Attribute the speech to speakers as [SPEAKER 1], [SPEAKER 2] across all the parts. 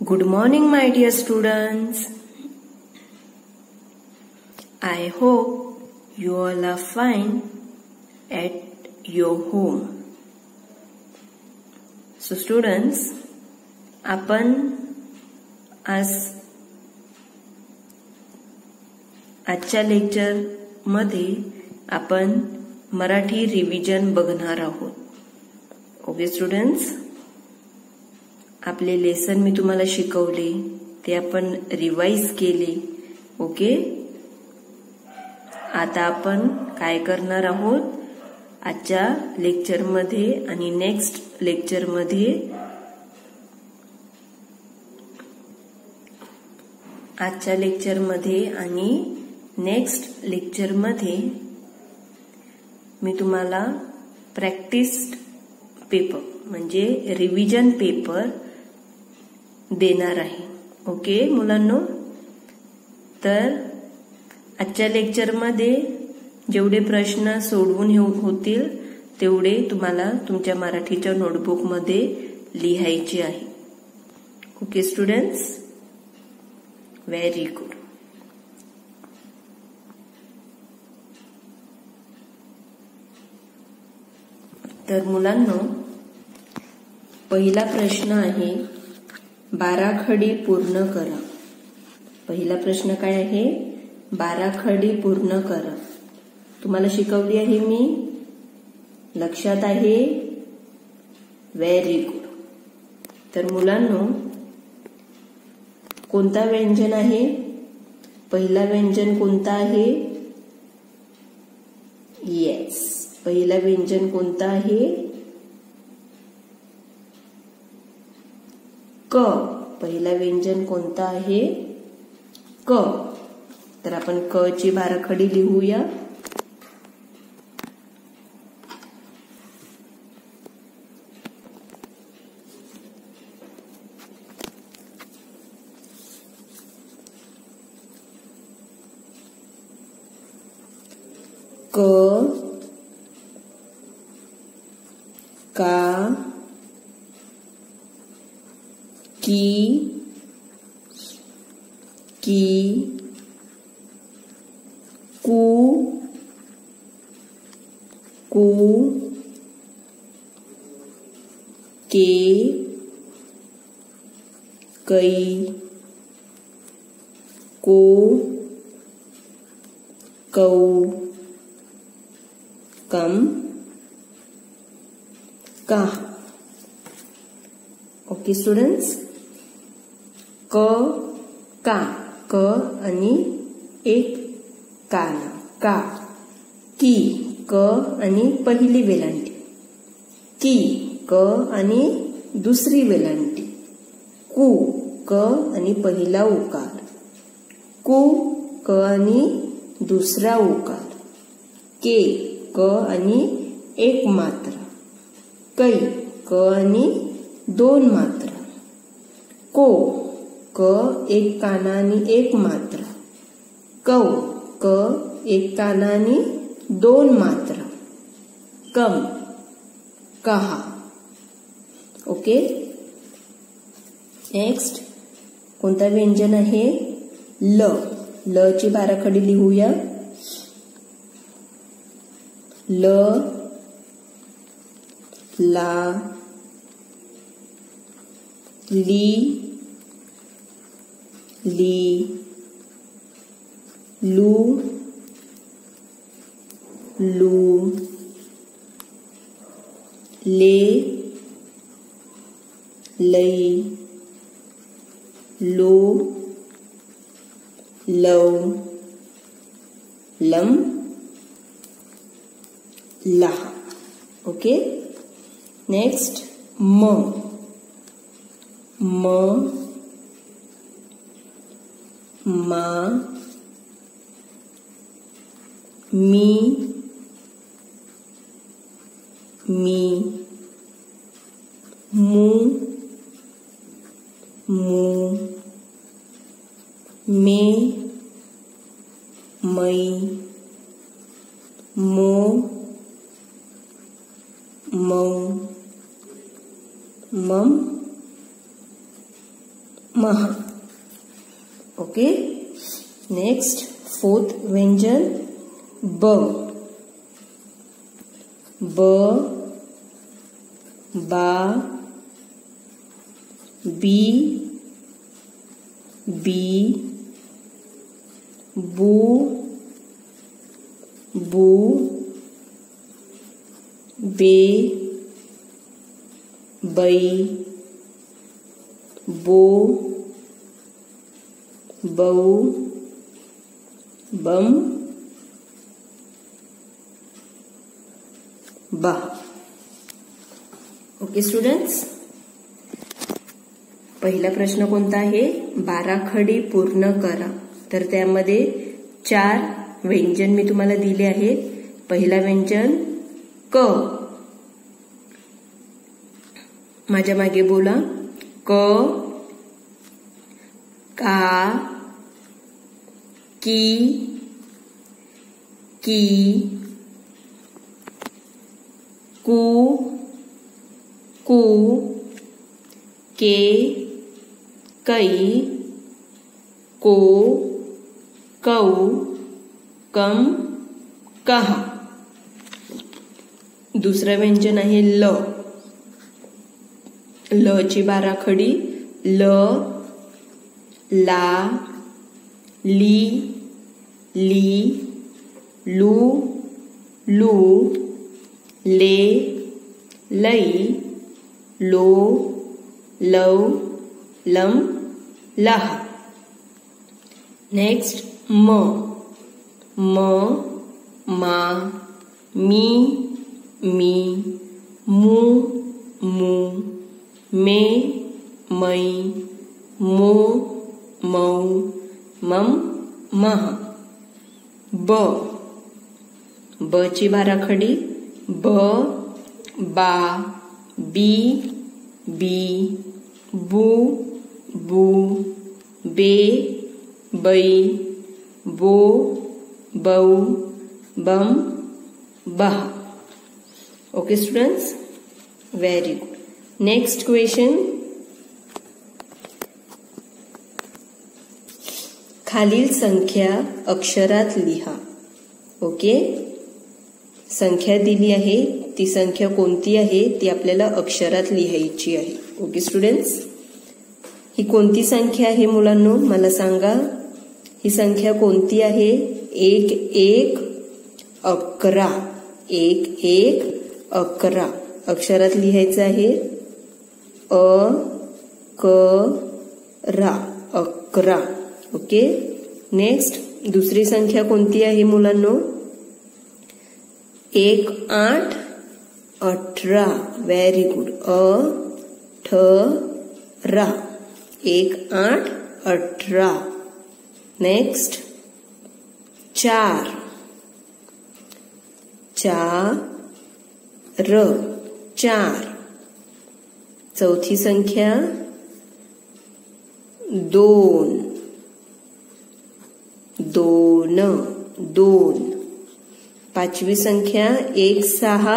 [SPEAKER 1] Good morning, my dear students. I hope you all are fine at your home. So students, आपण आज आजच्या lecture मध्ये आपण Marathi revision बघणार आहोत. ओके स्टुडंट्स, आपले लेसन मी तुम्हाला शिकवले ते आपण रिवाइज केले. ओके, आता आपण काय करणार आहोत आजच्या लेक्चर मध्ये आणि नेक्स्ट लेक्चर मध्ये. आजच्या लेक्चर मध्ये आणि नेक्स्ट लेक्चर मध्ये मी तुम्हाला प्रॅक्टिस पेपर म्हणजे रिव्हिजन पेपर देणार आहे. ओके मुलांनो, तर आजच्या लेक्चर मध्ये जेवढे प्रश्न सोडवून होतील तेवढे तुम्हाला तुमच्या मराठीच्या नोटबुक मध्ये लिहायचे आहे. Okay students, very good. तर मुलांनो, पहिला प्रश्न आहे 12 खडी पूर्ण करा. पहिला प्रश्न काय आहे? 12 खडी पूर्ण करा. तुम्हाला शिकवली आहे मी, लक्षात आहे? Very good. तर मुलांनो, कोणता व्यंजन आहे? पहिला व्यंजन कोणता आहे? येस, पहिला व्यंजन कोणता आहे? क. पहिला व्यंजन कोणता आहे? क. तर आपण क ची 12 खडी लिहूया. क, का, की, कू, के, कई, को, कौ, कम, का. ओके स्टुडंट्स, क, का, क आणि एक काना, का. की, क आणि पहिली वेलांटी, की, क आणि दुसरी वेलांटी, कू, क आणि पहिला उकार, कू, क आणि दुसरा उकार, के, क आणि एक मात्रा, कै, क आणि 2 मात्रा, को, क एक काना आणि एक मात्रा, कौ, क एक काना आणि 2 मात्रा, कम, कहा. ओके, नेक्स्ट कोणता व्यंजन आहे? ल. ल ची 12 खडी लिहूया. ल, ला, ली, लू, लू, ले, लई, लो, लव, लम, लहा. ओके, नेक्स्ट म. म, मा, मी, मू, मे, मै, मो, मौ, मम, महा. ओके. नेक्स्ट फोर्थ व्यंजन ब. ब, बा, बी, बी, बू, बू, बे, बै, बो, बऊ, बम, बा. ओके स्टुडंट्स, पहिला प्रश्न कोणता आहे? बाराखडी पूर्ण करा. तर त्यामध्ये 4 व्यंजन मी तुम्हाला दिले आहेत. पहिला व्यंजन क. माझ्या मागे बोला. क, का, की, की, कू, कू, के, कै, को, कौ, कम, कहा. दुसरं व्यंजन आहे ल. ल ची बाराखडी ल, ला, ली, ली, लू, लू, ले, लै, लो, लव, लम, लहा. नेक्स्ट म. म, मा, मी, मी, मू, मू, मे, मै, मो, मौ, मम, मह. ब. ब ची बाराखडी ब, बा, बी, बी, बू, बू, बे, बै, बो, बौ, बम, बहा. Okay students, very good. Next question. खालील संख्या अक्षरात लिहा. ओके. संख्या दिली आहे, ती संख्या कोणती आहे ती आपल्याला अक्षरात लिहायची आहे. ओके स्टुडंट्स, ही कोणती संख्या आहे मुलांनो मला सांगा. ही संख्या कोणती आहे? 1 1 11. 1 1 11 अक्षरात लिहायचं आहे. अ क रा 11. ओके. नेक्स्ट दुसरी संख्या कोणती आहे मुलांनो? 1 8 18. Very good. ठ रा 1 8 18. नेक्स्ट 4 4 4. चौथी संख्या 2 2 2. पाचवी संख्या 1 6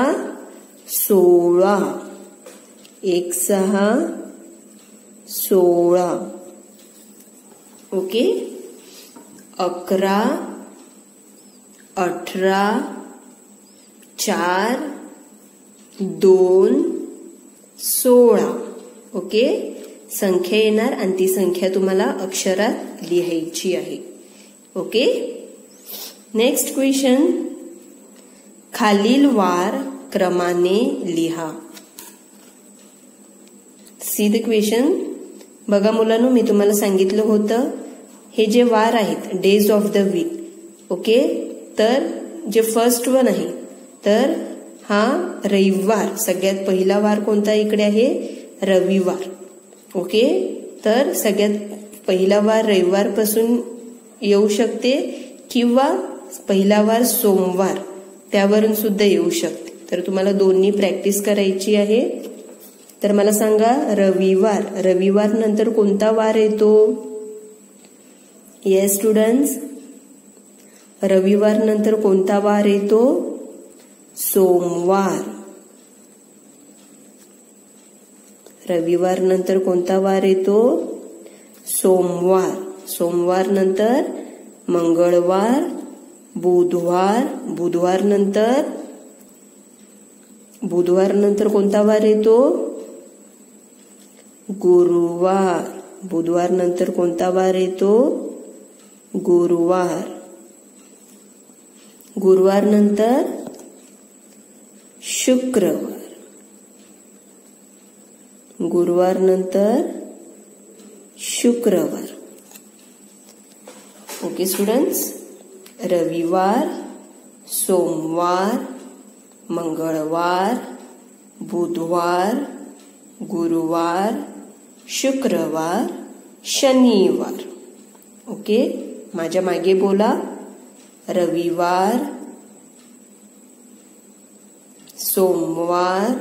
[SPEAKER 1] 16. 1 6 16. ओके. 11 18 4 2 16. ओके. संख्या येणार आणि ती संख्या तुम्हाला अक्षरात लिहायची आहे. ओके. Next question. खालील वार क्रमाने लिहा. See the question. बघा मुलांनो, मी तुम्हाला सांगितलं होतं हे जे वार आहेत days of the week. Okay. तर जे फर्स्ट वन आहे तर हा रविवार. सगळ्यात पहिला वार कोणता इकडे आहे? रविवार. ओके. तर सगळ्यात पहिला वार रविवार पासून येऊ शकते किंवा पहिला वार सोमवार त्यावरून सुद्धा येऊ शकते. तर तुम्हाला दोन्ही प्रॅक्टिस करायची आहे. तर मला सांगा, रविवार. रविवार नंतर कोणता वार येतो? येस स्टुडंट्स, रविवार नंतर कोणता वार येतो? सोमवार. रविवार नंतर कोणता वार येतो? सोमवार, सोमवार नंतर मंगळवार, बुधवार, बुधवार नंतर कोणता वार येतो? गुरुवार, बुधवार नंतर कोणता वार येतो? गुरुवार, गुरुवार नंतर शुक्रवार, गुरुवार नंतर शुक्रवार. ओके स्टुडंट्स, रविवार, सोमवार, मंगळवार, बुधवार, गुरुवार, शुक्रवार, शनिवार. ओके, माझ्या मागे बोला. रविवार, सोमवार,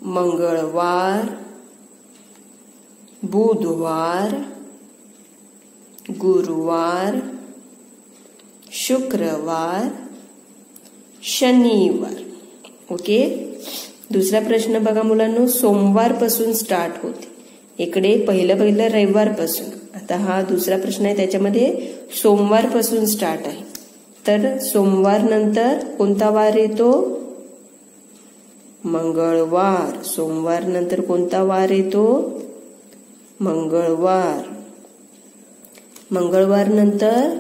[SPEAKER 1] मंगळवार, बुधवार, गुरुवार, शुक्रवार, शनिवार. ओके, दुसरा प्रश्न बघा मुलांनो, सोमवार पासून स्टार्ट होते. इकडे पहिलं रविवार पासून. आता हा दुसरा प्रश्न आहे, त्याच्यामध्ये सोमवार पासून स्टार्ट आहे. तर सोमवार नंतर कोणता वार येतो? मंगळवार. सोमवार नंतर कोणता वार येतो? मंगळवार. मंगळवार नंतर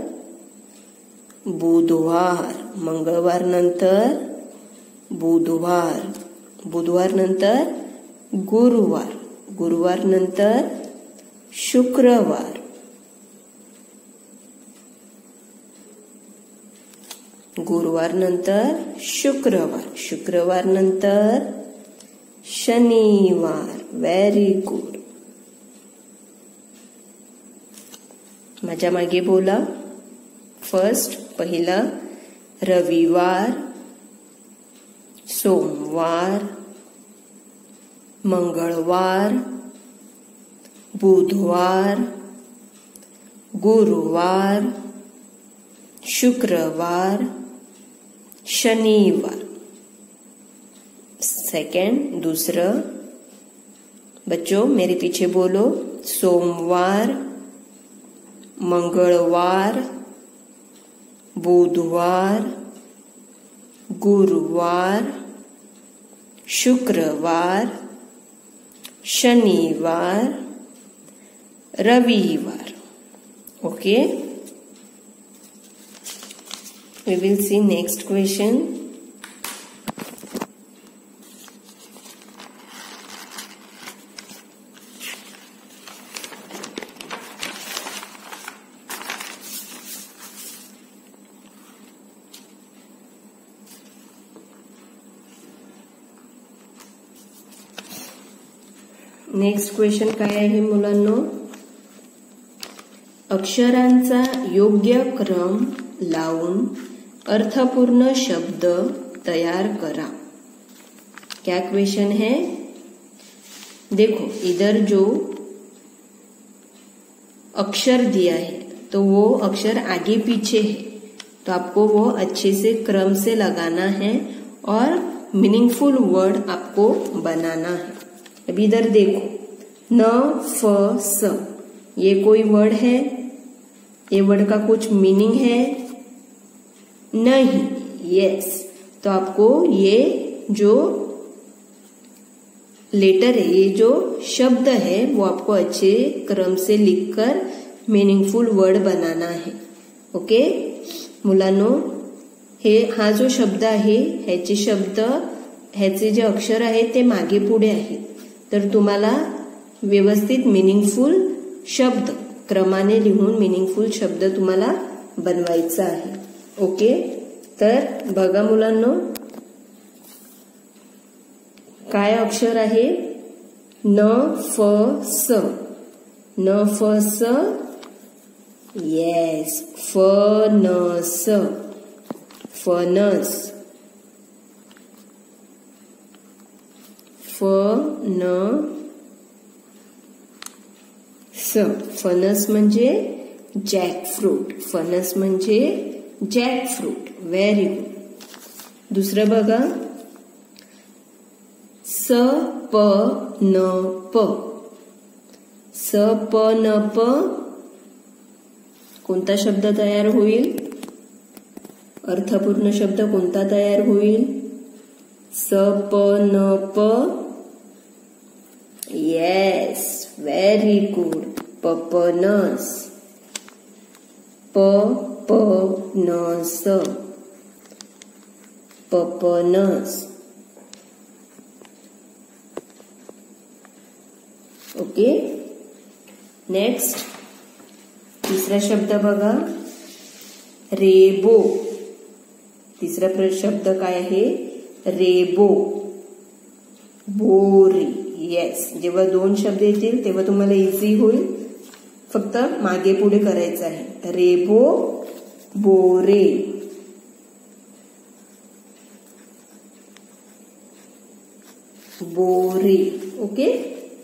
[SPEAKER 1] बुधवार. मंगळवार नंतर बुधवार. बुधवार नंतर गुरुवार. गुरुवार नंतर शुक्रवार. गुरुवार नंतर शुक्रवार. शुक्रवार नंतर शनिवार. Very good. माझ्या मागे बोला. फर्स्ट पहिला रविवार, सोमवार, मंगळवार, बुधवार, गुरुवार, शुक्रवार, शनिवार. सेकंड दूसरा, बच्चों मेरे पीछे बोलो. सोमवार, मंगळवार, बुधवार, गुरुवार, शुक्रवार, शनिवार, रविवार. Okay, we will see next question. Next question काय आहे मुलांनो? अक्षरांचा योग्य क्रम लावून अर्थपूर्ण शब्द तैयार करा. क्या क्वेश्चन है? देखो, इधर जो अक्षर दिया है तो वो अक्षर आगे पीछे है, तो आपको वो अच्छे से क्रम से लगाना है और मीनिंगफुल वर्ड आपको बनाना है. अभी इधर देखो, न, फ, स, ये कोई वर्ड है? ये वर्ड का कुछ मीनिंग है? नहीं. यस, तो आपको ये जो लेटर है, ये जो शब्द है, वो आपको अच्छे क्रम से लिखकर मीनिंगफुल वर्ड बनाना है. ओके मुलांनो, हा जो शब्द आहे, ह्याचे जे अक्षर आहे ते मागे पुढे आहेत. तर तुम्हाला व्यवस्थित मीनिंगफुल शब्द क्रमाने लिहून मीनिंगफुल शब्द तुम्हाला बनवायचा आहे. ओके, तर बघा मुलांनो, काय अक्षर आहे? न, फ, स. न, फ, स. येस, फणस. फणस. फणस म्हणजे जॅकफ्रूट. फणस म्हणजे जॅकफ्रूट. Very good. दुसरं बघा, स, प, न, प. स प न प कोणता शब्द तयार होईल? अर्थपूर्ण शब्द कोणता तयार होईल? स प न प. Yes, very good. पपनस. प प न स. पपनस. ओके. नेक्स्ट तिसरा शब्द बघा, रेबो. तिसरा शब्द काय आहे? रेबो. बोरी. येस, जेव्हा दोन शब्द येतील तेव्हा तुम्हाला इझी होईल, फक्त मागे पुढे करायचं आहे. रेबो, बोरे. बोरे. Okay,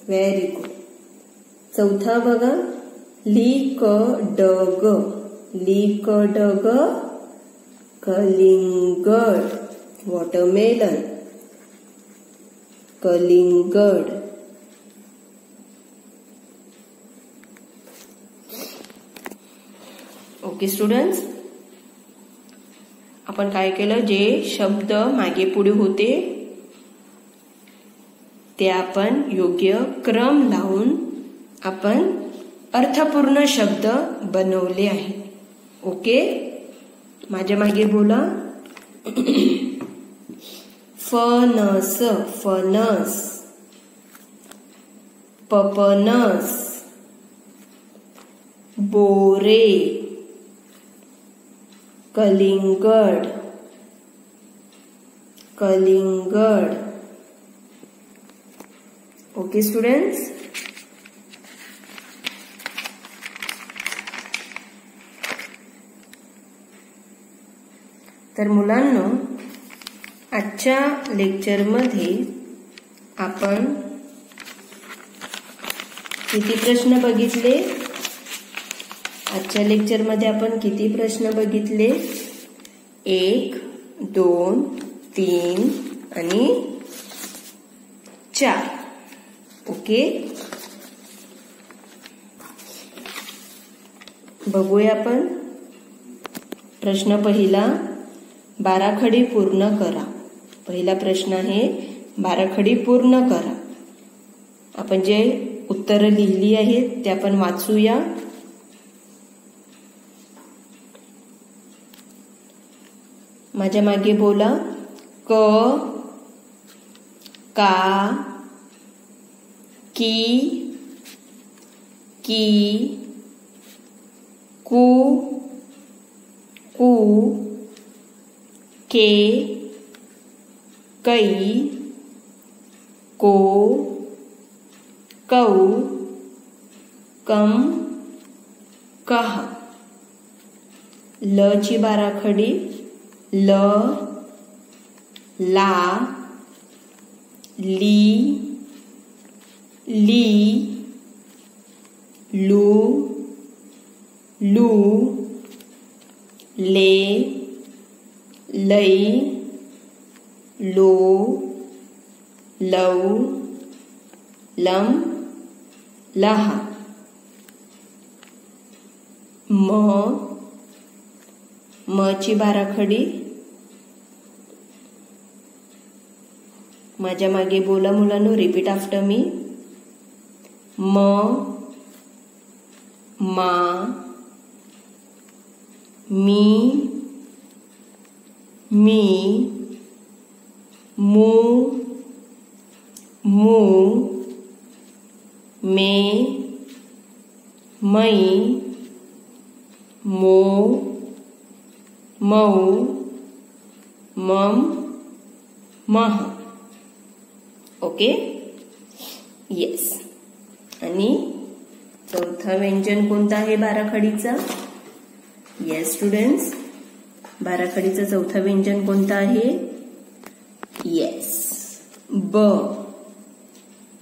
[SPEAKER 1] very good. चौथा बघा, लिकडग. लिकडग, कलिंगड. वॉटरमेलन. कलिंगड. ओके स्टुडंट्स, आपण काय केलं? जे शब्द मागे पुढे होते ते आपण योग्य क्रम लावून आपण अर्थपूर्ण शब्द बनवले आहे. ओके, माझ्या मागे बोला. फणस. फणस. पपनस. बोरे. कलिंगड. कलिंगड. ओके स्टुडंट्स, तर मुलांनो, आजच्या लेक्चरमध्ये आपण किती प्रश्न बघितले? आजच्या लेक्चरमध्ये आपण किती प्रश्न बघितले? 1, 2, 3 आणि 4. ओके, बघूया आपण. प्रश्न पहिला, बाराखडी पूर्ण करा. पहिला प्रश्न आहे, बाराखडी पूर्ण करा. आपण जे उत्तरं लिहिली आहेत ते आपण वाचूया. माझ्या मागे बोला. क, का, की, कु, के, कै, को, कौ, कम, कहा. ल ची बाराखडी, ल, ला, ली, लू, ले, लै, लो, लव, लम, लहा. म ची बाराखडी, माझ्या मागे बोला मुलांनो, रिपीट आफ्टर मी. म, मा, मी, मू, मे, मै, मो, मौ, मम, मह. Okay, yes. आणि चौथा व्यंजन कोणता आहे बाराखडीचा? येस स्टुडंट्स, बाराखडीचा चौथा व्यंजन कोणता आहे? येस, ब.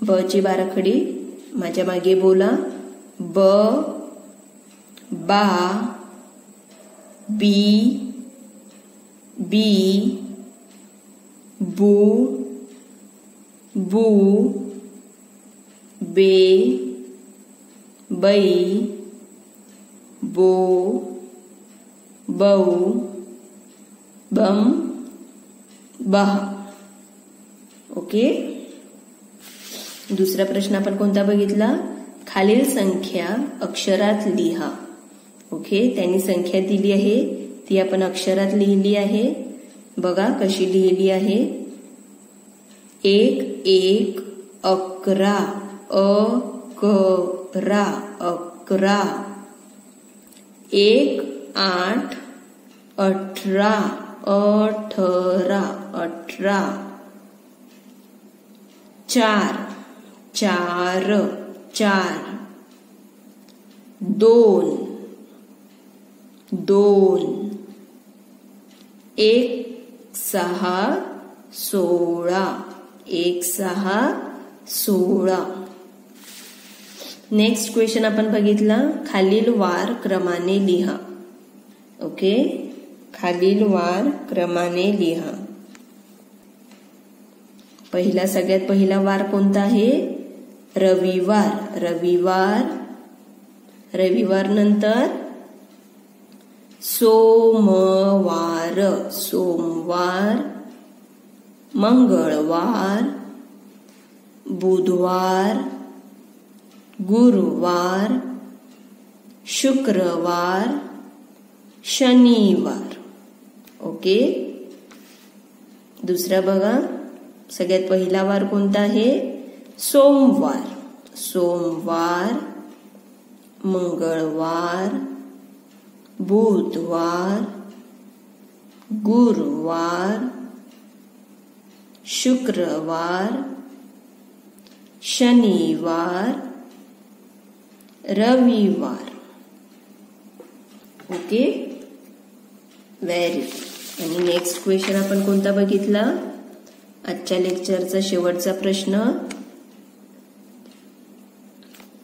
[SPEAKER 1] ब ची बाराखडी, माझ्या मागे बोला. ब, बा, बी, बू, बे, बै, बो, बौ, बम, बहा. ओके. दुसरा प्रश्न आपण कोणता बघितला? खालील संख्या अक्षरात लिहा. ओके. त्यांनी संख्या दिली आहे ती आपण अक्षरात लिहिली आहे. बघा कशी लिहिली आहे. 1 1 11 11 11. 1 8 18 18 18. 4 4 4. 2 2. 1 6 16. 1 6 16. नेक्स्ट क्वेश्चन आपण बघितला. खालील वार क्रमाने लिहा. ओके. खालील वार क्रमाने लिहा. सगळ्यात पहिला वार कोणता आहे? रविवार. रविवार. रविवार नंतर सोमवार. सोमवार. मंगळवार, बुधवार, गुरुवार, शुक्रवार, शनिवार. ओके. दुसरा बघा. सगळ्यात पहिला वार कोणता आहे? सोमवार. सोमवार, मंगळवार, बुधवार, गुरुवार, शुक्रवार, शनिवार, रविवार. ओके. व्हेरी. आणि नेक्स्ट क्वेश्चन आपण कोणता बघितला? आजच्या लेक्चरचा शेवटचा प्रश्न.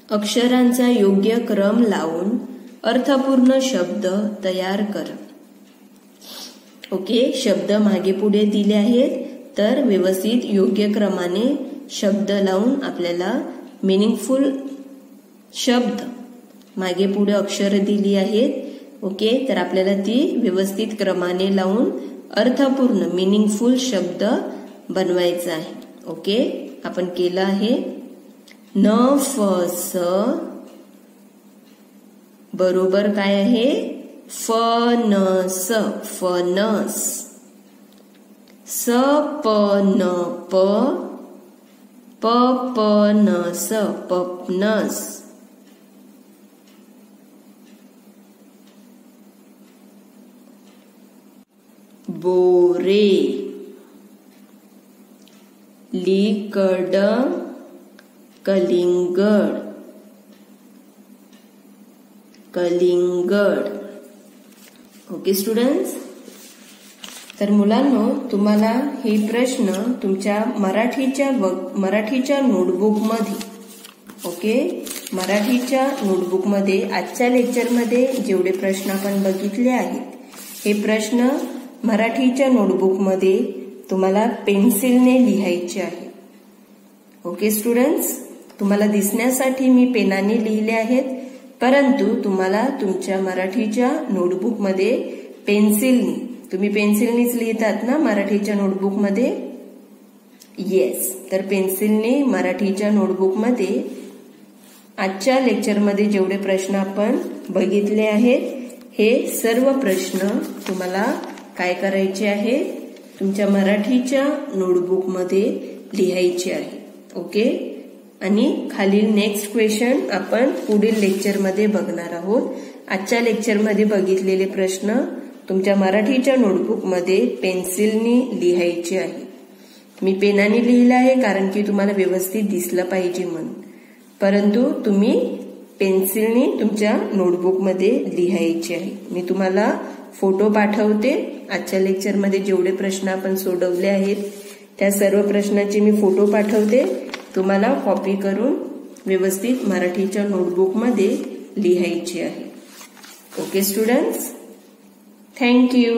[SPEAKER 1] अक्षरांचा योग्य क्रम लावून अर्थपूर्ण शब्द तयार करा. ओके. शब्द मागे पुढे दिले आहेत तर व्यवस्थित योग्य क्रमाने शब्द लावून आपल्याला मीनिंगफुल शब्द, मागे पुढे अक्षर दिली आहेत. ओके. तर आपल्याला ती व्यवस्थित क्रमाने लावून अर्थपूर्ण मीनिंगफुल शब्द बनवायचा आहे. ओके. आपण केलं आहे. न फ स बरोबर काय आहे? फणस. फणस. स प न प पपनस. पपनस. बोरे. लिकड, कलिंगड. कलिंगड. Okay students. तर मुलांनो, तुम्हाला हे प्रश्न तुमच्या मराठीच्या नोटबुकमध्ये, ओके, मराठीच्या नोटबुकमध्ये आजच्या लेक्चरमध्ये जेवढे प्रश्न आपण बघितले आहेत हे प्रश्न मराठीच्या नोटबुकमध्ये तुम्हाला पेन्सिलने लिहायचे आहे. Okay students. तुम्हाला दिसण्यासाठी मी पेनाने लिहिले आहेत, परंतु तुम्हाला तुमच्या मराठीच्या नोटबुकमध्ये पेन्सिलने, तुम्ही पेन्सिलनेच लिहितात ना मराठीच्या नोटबुकमध्ये? येस. तर पेन्सिलने मराठीच्या नोटबुकमध्ये आजच्या लेक्चरमध्ये जेवढे प्रश्न आपण बघितले आहेत हे सर्व प्रश्न तुम्हाला काय करायचे आहे? तुमच्या मराठीच्या नोटबुकमध्ये लिहायचे आहे. ओके. आणि खालील नेक्स्ट क्वेश्चन आपण पुढील लेक्चरमध्ये बघणार आहोत. आजच्या लेक्चरमध्ये बघितलेले प्रश्न तुमच्या मराठीच्या नोटबुकमध्ये पेन्सिलने लिहायचे आहे. मी पेनाने लिहिलं आहे कारण की तुम्हाला व्यवस्थित दिसलं पाहिजे म्हणून, परंतु तुम्ही पेन्सिलने तुमच्या नोटबुकमध्ये लिहायचे आहे. मी तुम्हाला फोटो पाठवते. आजच्या लेक्चरमध्ये जेवढे प्रश्न आपण सोडवले आहेत त्या सर्व प्रश्नाचे मी फोटो पाठवते. तुम्हाला कॉपी करून व्यवस्थित मराठीच्या नोटबुकमध्ये लिहायचे आहे. Okay students. Thank you.